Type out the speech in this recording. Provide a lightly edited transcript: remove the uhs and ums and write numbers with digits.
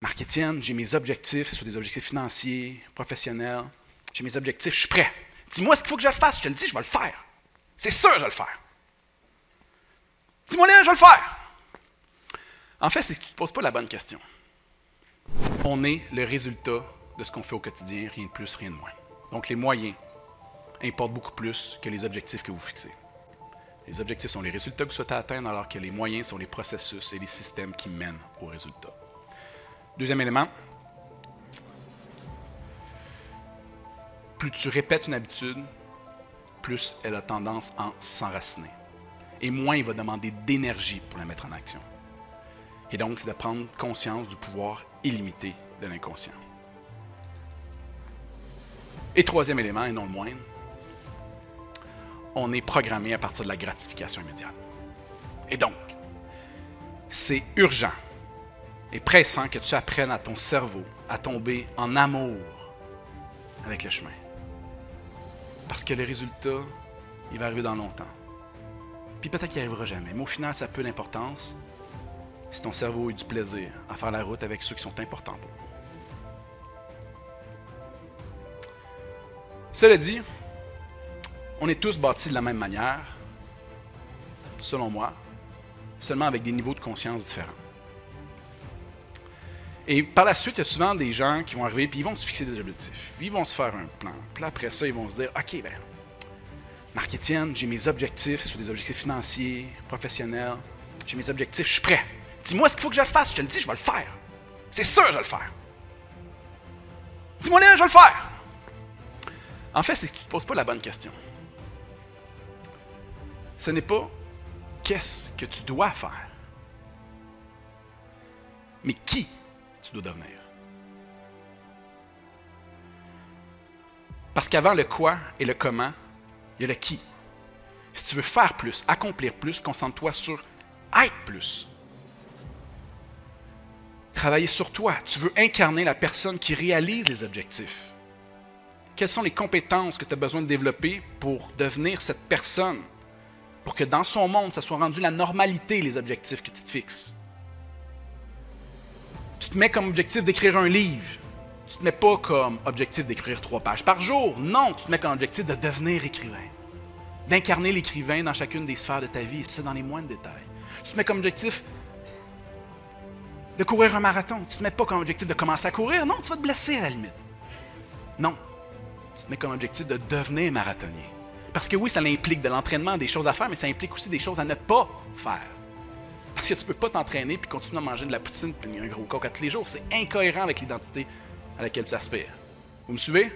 Marc-Étienne, j'ai mes objectifs, sur des objectifs financiers, professionnels. J'ai mes objectifs, je suis prêt. Dis-moi ce qu'il faut que je le fasse, je te le dis, je vais le faire. C'est sûr, je vais le faire. Dis-moi-le, je vais le faire. En fait, c'est que tu ne te poses pas la bonne question. On est le résultat de ce qu'on fait au quotidien, rien de plus, rien de moins. Donc les moyens importent beaucoup plus que les objectifs que vous fixez. Les objectifs sont les résultats que vous souhaitez atteindre, alors que les moyens sont les processus et les systèmes qui mènent aux résultats. Deuxième élément, plus tu répètes une habitude, plus elle a tendance à s'enraciner. Et moins il va demander d'énergie pour la mettre en action. Et donc, c'est de prendre conscience du pouvoir illimité de l'inconscient. Et troisième élément, et non le moindre, on est programmé à partir de la gratification immédiate. Et donc, c'est urgent et pressant que tu apprennes à ton cerveau à tomber en amour avec le chemin. Parce que le résultat, il va arriver dans longtemps. Puis peut-être qu'il n'arrivera jamais. Mais au final, ça a peu d'importance si ton cerveau a eu du plaisir à faire la route avec ceux qui sont importants pour vous. Cela dit, on est tous bâtis de la même manière, selon moi, seulement avec des niveaux de conscience différents. Et par la suite, il y a souvent des gens qui vont arriver et ils vont se fixer des objectifs. Ils vont se faire un plan. Puis après ça, ils vont se dire, OK, ben, Marc-Étienne, j'ai mes objectifs, sur des objectifs financiers, professionnels. J'ai mes objectifs, je suis prêt. Dis-moi ce qu'il faut que je le fasse, je te le dis, je vais le faire. C'est sûr, je vais le faire. Dis-moi-le, je vais le faire. En fait, c'est que tu ne te poses pas la bonne question. Ce n'est pas qu'est-ce que tu dois faire, mais qui tu dois devenir. Parce qu'avant le quoi et le comment, il y a le qui. Si tu veux faire plus, accomplir plus, concentre-toi sur être plus. Travailler sur toi. Tu veux incarner la personne qui réalise les objectifs. Quelles sont les compétences que tu as besoin de développer pour devenir cette personne? Pour que dans son monde, ça soit rendu la normalité, les objectifs que tu te fixes. Tu te mets comme objectif d'écrire un livre. Tu ne te mets pas comme objectif d'écrire 3 pages par jour. Non, tu te mets comme objectif de devenir écrivain. D'incarner l'écrivain dans chacune des sphères de ta vie, et ça dans les moindres détails. Tu te mets comme objectif de courir un marathon. Tu ne te mets pas comme objectif de commencer à courir. Non, tu vas te blesser à la limite. Non, tu te mets comme objectif de devenir marathonien. Parce que oui, ça implique de l'entraînement, des choses à faire, mais ça implique aussi des choses à ne pas faire. Parce que tu ne peux pas t'entraîner puis continuer à manger de la poutine et un gros coq à tous les jours. C'est incohérent avec l'identité à laquelle tu aspires. Vous me suivez?